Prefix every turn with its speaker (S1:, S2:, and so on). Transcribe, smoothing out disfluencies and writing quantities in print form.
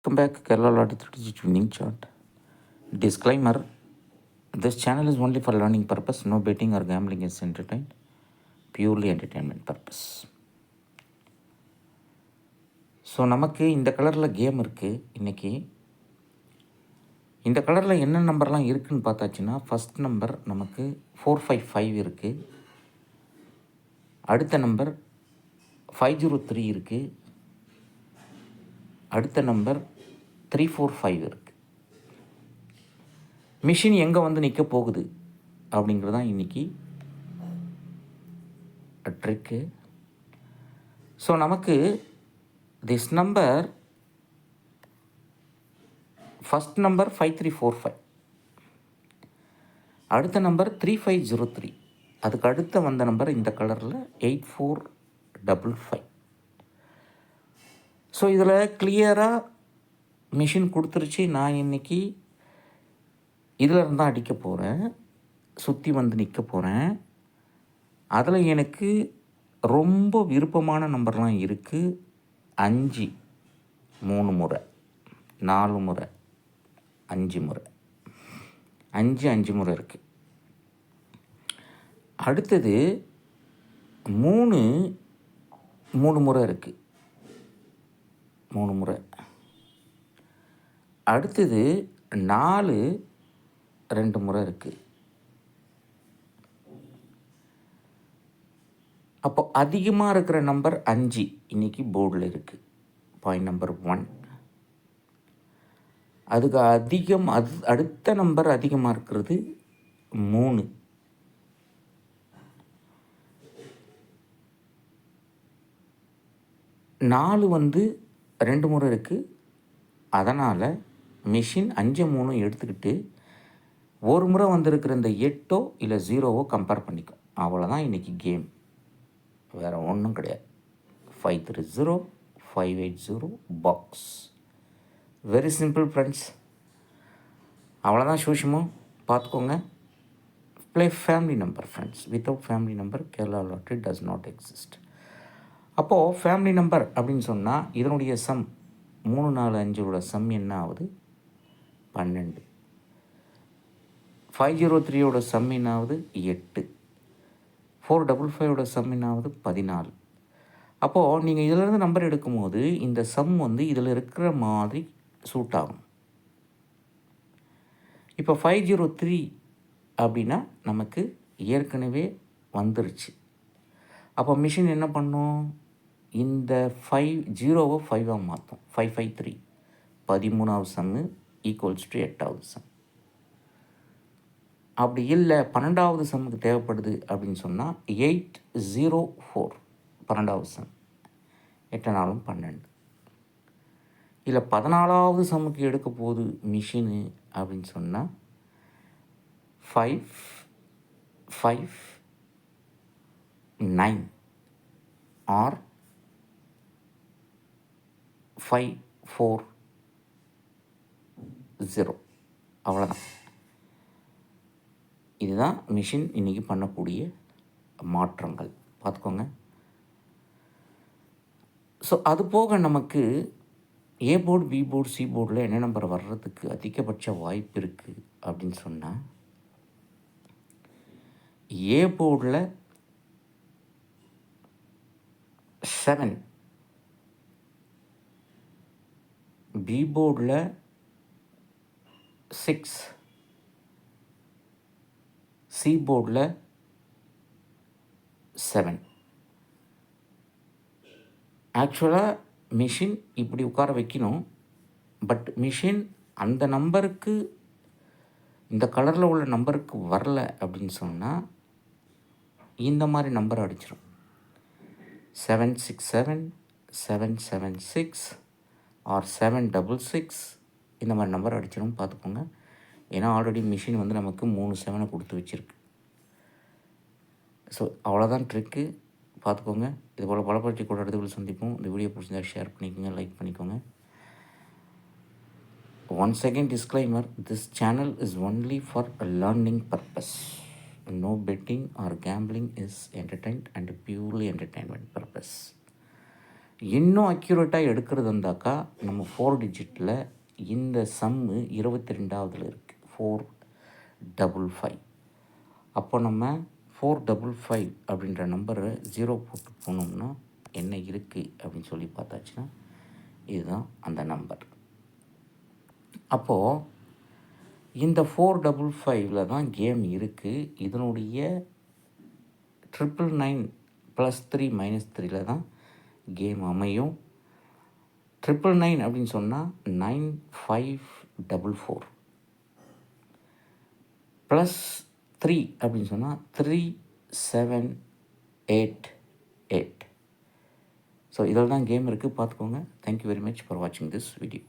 S1: Welcome back, Kerala Lottery Strategy Winning Chart. Disclaimer: this channel is only for learning purpose. No betting or gambling is entertained. Purely entertainment purpose. So நமக்கு இந்த கலரில் game இருக்குது. இன்றைக்கி இந்த கலரில் என்ன நம்பர்லாம் இருக்குதுன்னு பார்த்தாச்சுன்னா, ஃபஸ்ட் நம்பர் நமக்கு 455 இருக்குது. அடுத்த நம்பர் 503 இருக்குது. அடுத்த நம்பர் 345 இருக்குது. மிஷின் எங்கே வந்து நிற்க போகுது அப்படிங்கிறது தான் இன்றைக்கி ட்ரிக்கு. ஸோ நமக்கு திஸ் நம்பர் ஃபஸ்ட் நம்பர் 5345, அடுத்த நம்பர் 3503, அதுக்கு அடுத்த வந்த நம்பர் இந்த கலரில் 8455. ஸோ இதில் கிளியராக மிஷின் கொடுத்துருச்சு. நான் இன்றைக்கி இதில் இருந்தால் அடிக்க போகிறேன், சுற்றி வந்து நிற்க போகிறேன். அதில் எனக்கு ரொம்ப விருப்பமான நம்பர்லாம் இருக்குது. 5 3 முறை, 4 முறை, 5 முறை, 5 முறை இருக்குது. அடுத்தது 3 முறை இருக்குது, 3 முறை. அடுத்தது 4 2 முறை இருக்குது. அப்போ அதிகமாக இருக்கிற நம்பர் 5 இன்றைக்கி போர்டில் இருக்குது. Point number 1. அதுக்கு அடுத்த நம்பர் அதிகமாக இருக்கிறது 3. நாலு வந்து 2 முறை இருக்குது. அதனால் மிஷின் 5 3 எடுத்துக்கிட்டு ஒரு முறை வந்திருக்கிற இந்த 8 இல்லை 0 கம்பேர் பண்ணிக்கும். அவ்வளோதான் இன்றைக்கி கேம், வேறு ஒன்றும் கிடையாது. 530 580 பாக்ஸ். Very simple friends. அவ்வளோதான் சூஷமும் பார்த்துக்கோங்க. Play family number friends. Without family number Kerala lottery does not exist. அப்போது ஃபேமிலி நம்பர் அப்படின்னு சொன்னால் இதனுடைய சம் 3 4 5 சம் என்ன ஆகுது? 12. 503 சம் என்ன ஆகுது? 8. 455 சம் என்ன ஆகுது? 14. அப்போது நீங்கள் இதிலேருந்து நம்பர் எடுக்கும்போது இந்த சம் வந்து இதில் இருக்கிற மாதிரி சூட் ஆகும். இப்போ 503 அப்படின்னா நமக்கு ஏற்கனவே வந்துருச்சு. அப்போ மிஷின் என்ன பண்ணும்? இந்த 5 5 மாற்றும். 553 13வது சம்மு ஈக்குவல்ஸ் டு 8வது சம். அப்படி இல்லை 12வது சம்முக்கு தேவைப்படுது அப்படின்னு சொன்னால் 804 12வது சம், 8 4 12. இல்லை 14வது சம்முக்கு எடுக்க போகுது மிஷினு அப்படின்னு சொன்னால் 5 5 9 ஆர் 5 4 0. அவ்வளோதான். இதுதான் மிஷின் இன்றைக்கி பண்ணக்கூடிய மாற்றங்கள். பார்த்துக்கோங்க. ஸோ அது போக நமக்கு A board, B board, C போர்டில் என்ன நம்பர் வர்றதுக்கு அதிகபட்ச வாய்ப்பு இருக்குது அப்படின்னு சொன்னால், ஏ போர்டில் 7, பி போர்டில் 6, சி போர்டில் 7. ஆக்சுவலாக மிஷின் இப்படி உட்கார வைக்கணும். பட் மிஷின் அந்த நம்பருக்கு, இந்த கலரில் உள்ள நம்பருக்கு வரல அப்படின்னு சொன்னால் இந்த மாதிரி நம்பர் அடிச்சிடும். 767 776 ஆர் 766 இந்த மாதிரி நம்பர் அடிச்சிடும். பார்த்துக்கோங்க. ஏன்னா ஆல்ரெடி மிஷின் வந்து நமக்கு 3 7 கொடுத்து வச்சுருக்கு. ஸோ அவ்வளோதான் ட்ரிக்கு. பார்த்துக்கோங்க. இது போல் பலப்பற்றி கூட இடத்துக்குள்ள சந்திப்போம். இந்த வீடியோ பிடிச்சிருந்தா ஷேர் பண்ணிக்கோங்க, லைக் பண்ணிக்கோங்க. Once again disclaimer, this channel is only for learning purpose. No betting or gambling is entertained and purely entertainment purpose. இன்னும் அக்யூரேட்டாக எடுக்கிறது இருந்தாக்கா நம்ம 4 டிஜிட்டில் இந்த சம்மு 22வதுல இருக்குது 455. அப்போ நம்ம 455 அப்படின்ற நம்பரை 0 போட்டு போனோம்னா என்ன இருக்குது அப்படின்னு சொல்லி பார்த்தாச்சுன்னா இதுதான் அந்த நம்பர். அப்போது இந்த 455 தான் கேம் இருக்குது. இதனுடைய 999 +3 -3 தான் கேம் அமையும். 999 அப்படின்னு சொன்னால் 9544 +3 அப்படின்னு சொன்னால் 3788. ஸோ இதில் தான் கேம் இருக்குது, பார்த்துக்கோங்க. தேங்க்யூ வெரி மச் ஃபார் வாட்சிங் திஸ் வீடியோ.